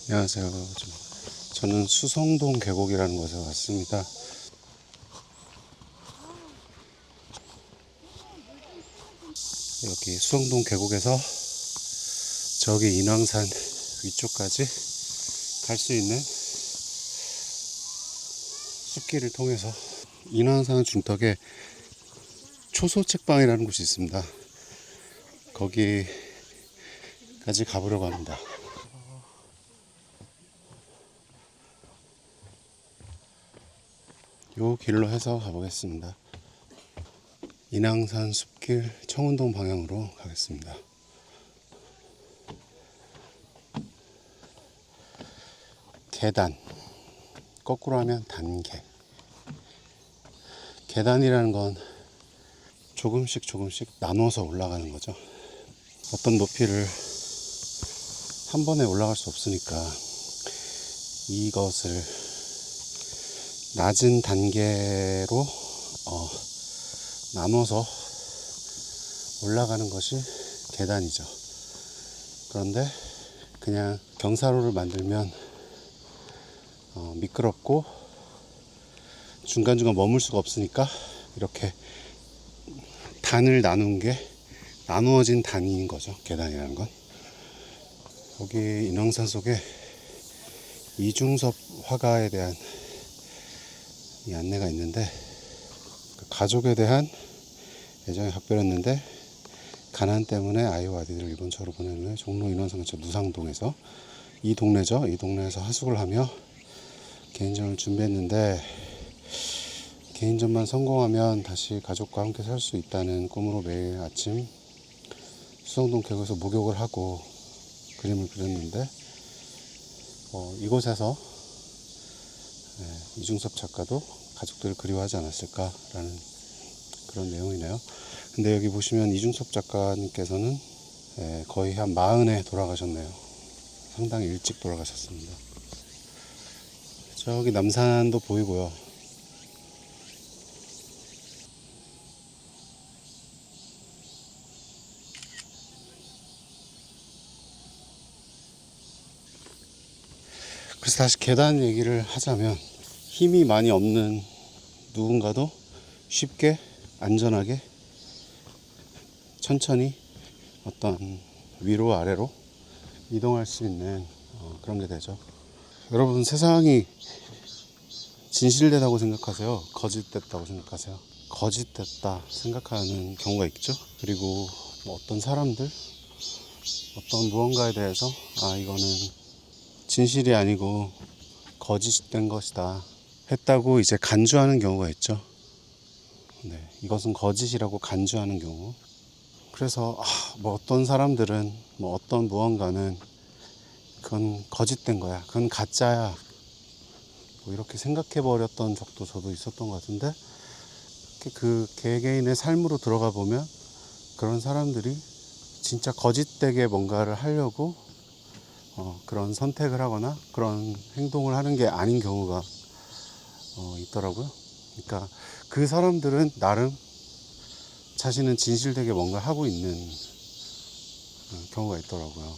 안녕하세요. 저는 수성동 계곡이라는 곳에 왔습니다. 여기 수성동 계곡에서 저기 인왕산 위쪽까지 갈 수 있는 숲길을 통해서 인왕산 중턱에 초소책방이라는 곳이 있습니다. 거기까지 가보려고 합니다. 요 길로 해서 가보겠습니다. 인왕산 숲길 청운동 방향으로 가겠습니다. 계단, 거꾸로 하면 단계. 계단이라는 건 조금씩 나눠서 올라가는 거죠. 어떤 높이를 한 번에 올라갈 수 없으니까 이것을 낮은 단계로 나눠서 올라가는 것이 계단이죠. 그런데 그냥 경사로를 만들면 미끄럽고 중간중간 머물 수가 없으니까 이렇게 단을 나눈 게 나누어진 단인 거죠. 계단이라는 건. 여기 인왕산 속에 이중섭 화가에 대한 이 안내가 있는데, 가족에 대한 애정이 각별했는데 가난 때문에 아이와 아들을 일본처로 보내는 종로 인왕산근처 누상동에서, 이 동네죠. 이 동네에서 하숙을 하며 개인전을 준비했는데, 개인전만 성공하면 다시 가족과 함께 살 수 있다는 꿈으로 매일 아침 수성동 계곡에서 목욕을 하고 그림을 그렸는데, 이곳에서 이중섭 작가도 가족들을 그리워하지 않았을까라는 그런 내용이네요. 근데 여기 보시면 이중섭 작가님께서는 거의 한 40에 돌아가셨네요. 상당히 일찍 돌아가셨습니다. 저기 남산도 보이고요. 그래서 다시 계단 얘기를 하자면, 힘이 많이 없는 누군가도 쉽게 안전하게 천천히 어떤 위로 아래로 이동할 수 있는 그런 게 되죠. 여러분, 세상이 진실되다고 생각하세요? 거짓됐다고 생각하세요? 거짓됐다 생각하는 경우가 있죠. 그리고 어떤 사람들, 어떤 무언가에 대해서 이거는 진실이 아니고 거짓된 것이다 했다고 이제 간주하는 경우가 있죠. 네, 이것은 거짓이라고 간주하는 경우. 그래서 어떤 사람들은 어떤 무언가는 그건 거짓된 거야, 그건 가짜야, 이렇게 생각해 버렸던 적도 저도 있었던 것 같은데, 그 개개인의 삶으로 들어가 보면 그런 사람들이 진짜 거짓되게 뭔가를 하려고 그런 선택을 하거나 그런 행동을 하는 게 아닌 경우가 있더라고요. 그러니까 그 사람들은 나름 자신은 진실되게 뭔가 하고 있는 경우가 있더라고요.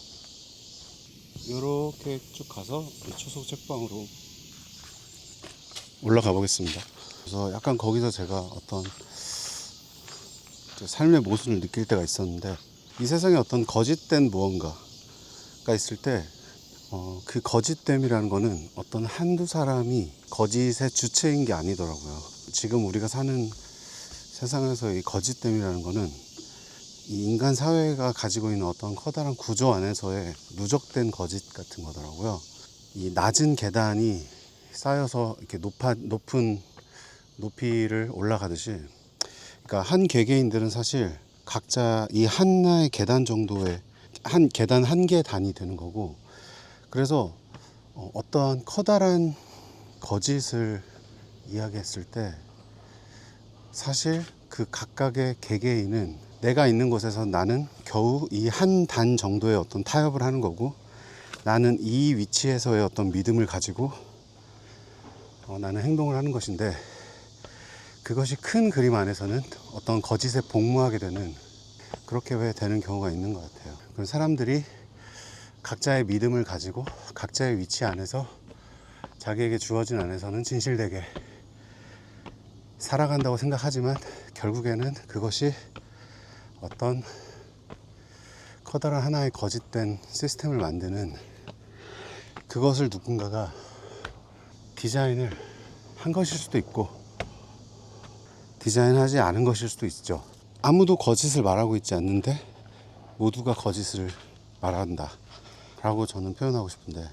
이렇게 쭉 가서 초속 책방으로 올라가 보겠습니다. 그래서 약간 거기서 제가 어떤 삶의 모순을 느낄 때가 있었는데, 이 세상에 어떤 거짓된 무언가가 있을 때 그 거짓됨이라는 거는 어떤 한두 사람이 거짓의 주체인 게 아니더라고요. 지금 우리가 사는 세상에서 이 거짓됨이라는 거는 이 인간 사회가 가지고 있는 어떤 커다란 구조 안에서의 누적된 거짓 같은 거더라고요. 이 낮은 계단이 쌓여서 이렇게 높은 높이를 올라가듯이, 그러니까 한 개개인들은 사실 각자 이 하나의 계단 정도의 계단 한 개 단위 되는 거고, 그래서 어떤 커다란 거짓을 이야기했을 때 사실 그 각각의 개개인은 내가 있는 곳에서 나는 겨우 이 한 단 정도의 어떤 타협을 하는 거고, 나는 이 위치에서의 어떤 믿음을 가지고 나는 행동을 하는 것인데, 그것이 큰 그림 안에서는 어떤 거짓에 복무하게 되는, 그렇게 왜 되는 경우가 있는 것 같아요. 그런 사람들이 각자의 믿음을 가지고 각자의 위치 안에서 자기에게 주어진 안에서는 진실되게 살아간다고 생각하지만 결국에는 그것이 어떤 커다란 하나의 거짓된 시스템을 만드는, 그것을 누군가가 디자인을 한 것일 수도 있고 디자인하지 않은 것일 수도 있죠. 아무도 거짓을 말하고 있지 않는데 모두가 거짓을 말한다 라고 저는 표현하고 싶은데,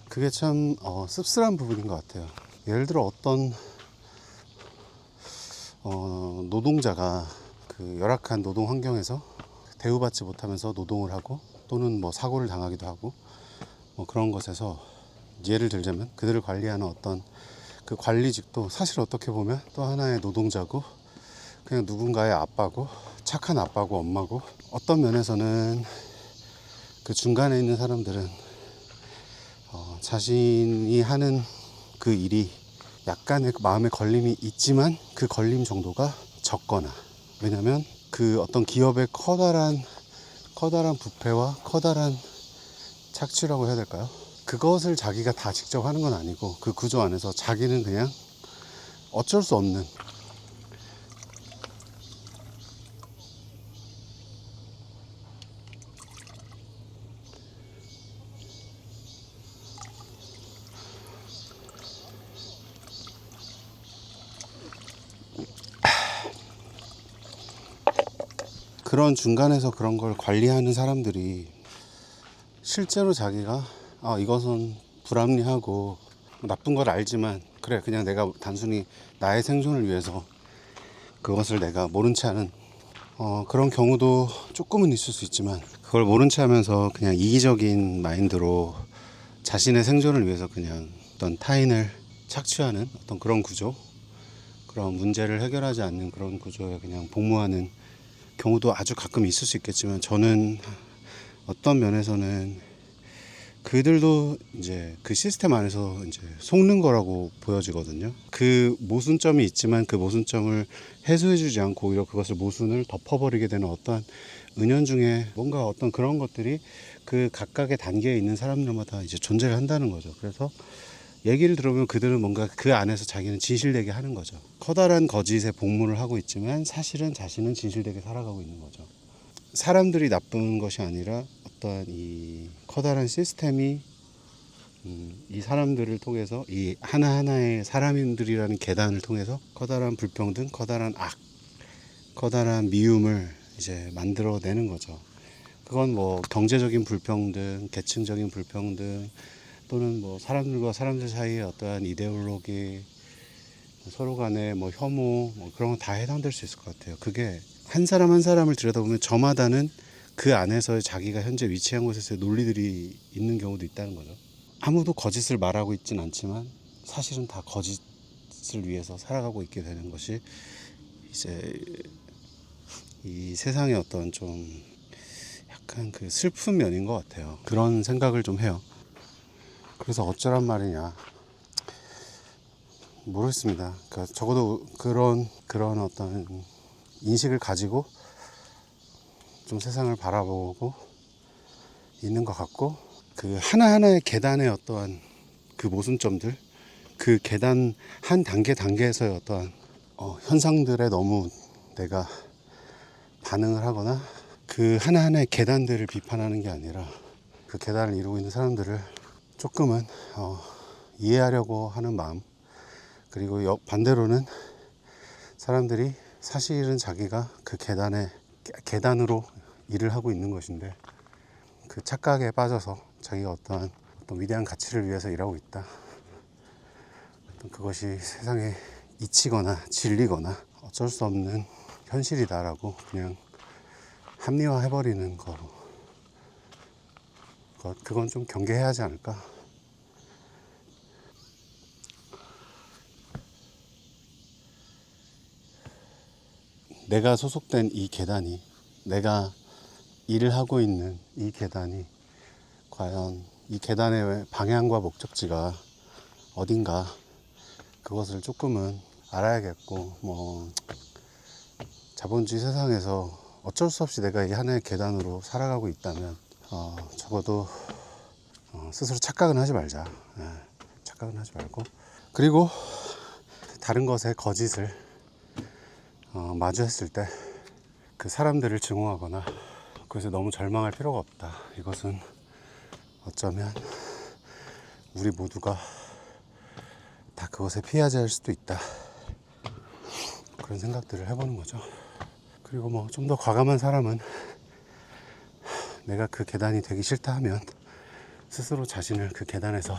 그게 참 씁쓸한 부분인 것 같아요. 예를 들어 어떤 노동자가 그 열악한 노동 환경에서 대우받지 못하면서 노동을 하고 또는 뭐 사고를 당하기도 하고 뭐 그런 것에서, 예를 들자면 그들을 관리하는 어떤 그 관리직도 사실 어떻게 보면 또 하나의 노동자고 그냥 누군가의 아빠고 착한 아빠고 엄마고, 어떤 면에서는 그 중간에 있는 사람들은 자신이 하는 그 일이 약간의 마음의 걸림이 있지만 그 걸림 정도가 적거나, 왜냐면 그 어떤 기업의 커다란 부패와 커다란 착취라고 해야 될까요? 그것을 자기가 다 직접 하는 건 아니고 그 구조 안에서 자기는 그냥 어쩔 수 없는, 그런 중간에서 그런 걸 관리하는 사람들이 실제로 자기가 이것은 불합리하고 나쁜 걸 알지만 그래 그냥 내가 단순히 나의 생존을 위해서 그것을 내가 모른 채 하는 그런 경우도 조금은 있을 수 있지만, 그걸 모른 채 하면서 그냥 이기적인 마인드로 자신의 생존을 위해서 그냥 어떤 타인을 착취하는 어떤 그런 구조, 그런 문제를 해결하지 않는 그런 구조에 그냥 복무하는 경우도 아주 가끔 있을 수 있겠지만, 저는 어떤 면에서는 그들도 이제 그 시스템 안에서 이제 속는 거라고 보여지거든요. 그 모순점이 있지만 그 모순점을 해소해주지 않고 오히려 그것을 모순을 덮어버리게 되는 어떠한 은연중에 뭔가 어떤 그런 것들이 그 각각의 단계에 있는 사람들마다 이제 존재를 한다는 거죠. 그래서 얘기를 들어보면 그들은 뭔가 그 안에서 자기는 진실되게 하는 거죠. 커다란 거짓에 복무를 하고 있지만 사실은 자신은 진실되게 살아가고 있는 거죠. 사람들이 나쁜 것이 아니라 어떤 이 커다란 시스템이 이 사람들을 통해서, 이 하나하나의 사람들이라는 계단을 통해서 커다란 불평등, 커다란 악, 커다란 미움을 이제 만들어내는 거죠. 그건 뭐 경제적인 불평등, 계층적인 불평등, 또는 뭐 사람들과 사람들 사이의 어떠한 이데올로기, 서로 간의 뭐 혐오, 뭐 그런 건 다 해당될 수 있을 것 같아요. 그게 한 사람 한 사람을 들여다보면 저마다는 그 안에서 자기가 현재 위치한 곳에서의 논리들이 있는 경우도 있다는 거죠. 아무도 거짓을 말하고 있진 않지만 사실은 다 거짓을 위해서 살아가고 있게 되는 것이 이제 이 세상의 어떤 좀 약간 그 슬픈 면인 것 같아요. 그런 생각을 좀 해요. 그래서 어쩌란 말이냐 모르겠습니다. 그러니까 적어도 그런 어떤 인식을 가지고 좀 세상을 바라보고 있는 것 같고, 그 하나하나의 계단의 어떠한 그 모순점들, 그 계단 한 단계에서의 어떠한 현상들에 너무 내가 반응을 하거나 그 하나하나의 계단들을 비판하는 게 아니라 그 계단을 이루고 있는 사람들을 조금은 이해하려고 하는 마음, 그리고 반대로는 사람들이 사실은 자기가 그 계단으로 일을 하고 있는 것인데 그 착각에 빠져서 자기가 어떤 위대한 가치를 위해서 일하고 있다, 그것이 세상에 이치거나 진리거나 어쩔 수 없는 현실이다라고 그냥 합리화해버리는 그건 좀 경계해야 하지 않을까. 내가 소속된 이 계단이, 내가 일을 하고 있는 이 계단이 과연 이 계단의 방향과 목적지가 어딘가, 그것을 조금은 알아야겠고, 뭐 자본주의 세상에서 어쩔 수 없이 내가 이 하나의 계단으로 살아가고 있다면 적어도 스스로 착각은 하지 말자. 착각은 하지 말고. 그리고 다른 것의 거짓을 마주했을 때 그 사람들을 증오하거나 그것에 너무 절망할 필요가 없다. 이것은 어쩌면 우리 모두가 다 그것에 피하자 할 수도 있다. 그런 생각들을 해보는 거죠. 그리고 뭐 좀 더 과감한 사람은 내가 그 계단이 되기 싫다 하면 스스로 자신을 그 계단에서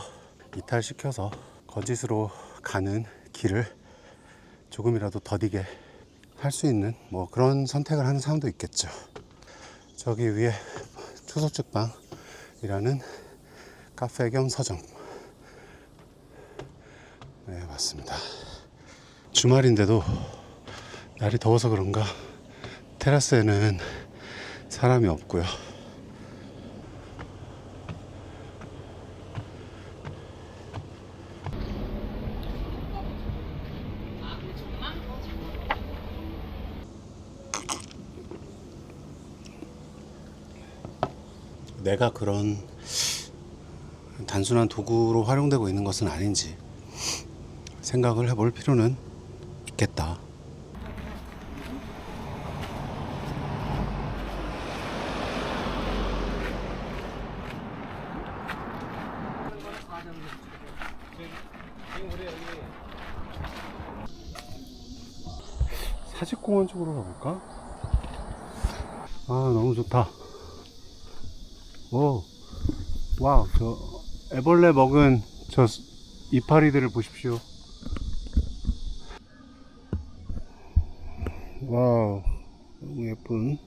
이탈시켜서 거짓으로 가는 길을 조금이라도 더디게 할 수 있는 뭐 그런 선택을 하는 사람도 있겠죠. 저기 위에 초소축방이라는 카페 겸 서점. 네, 맞습니다. 주말인데도 날이 더워서 그런가 테라스에는 사람이 없고요. 내가 그런 단순한 도구로 활용되고 있는 것은 아닌지 생각을 해볼 필요는 있겠다. 사직공원 쪽으로 가볼까? 아, 너무 좋다. 오, 와우, 저 애벌레 먹은 저 이파리들을 보십시오. 와우, 너무 예쁜.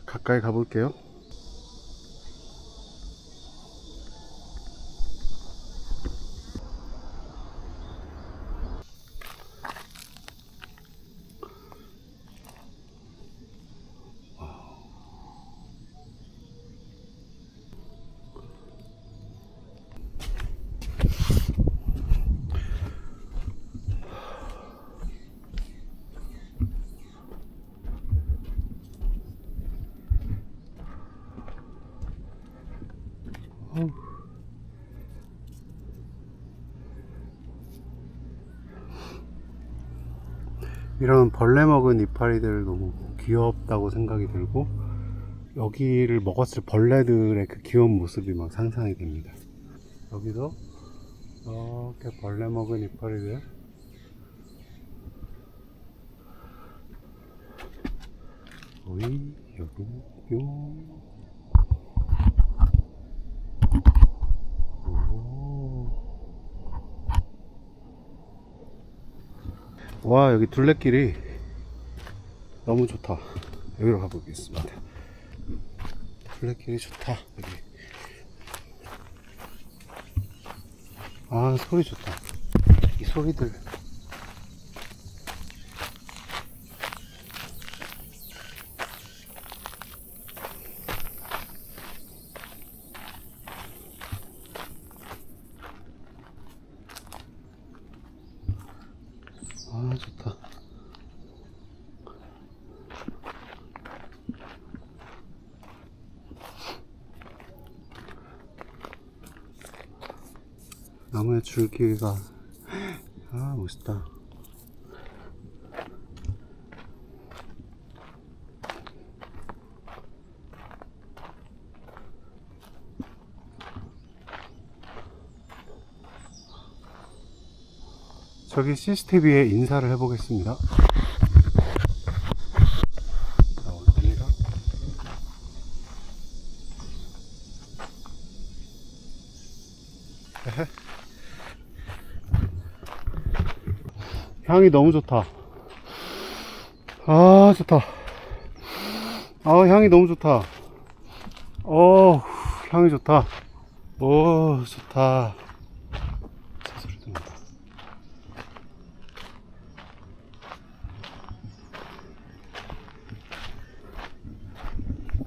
가까이 가볼게요. 이런 벌레 먹은 이파리들 너무 귀엽다고 생각이 들고 여기를 먹었을 벌레들의 그 귀여운 모습이 막 상상이 됩니다. 여기도 이렇게 벌레 먹은 이파리들 오이 여기 요 와, 여기 둘레길이 너무 좋다. 여기로 가보겠습니다. 둘레길이 좋다. 여기. 아, 소리 좋다. 이 소리들. 아, 좋다. 나무의 줄기가 아, 멋있다. 저기 CCTV에 인사를 해보겠습니다. 올라갑니다. 향이 너무 좋다. 아, 좋다. 아, 향이 너무 좋다. 향이 좋다. 오, 좋다. 차 소리 들린다.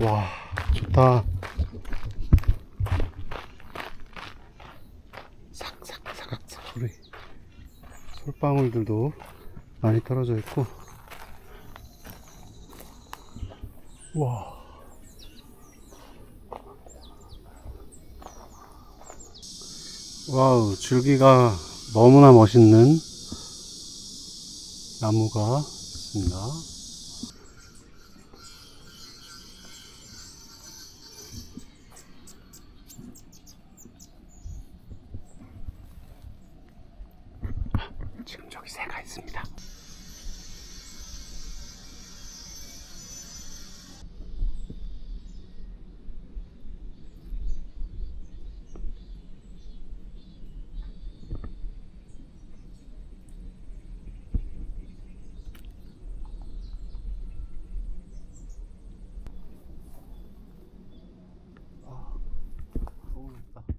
와, 좋다. 사각사각 소리. 솔방울들도 많이 떨어져 있고. 와. 와우, 줄기가 너무나 멋있는 나무가 있습니다. 지금 저기 새가 있습니다.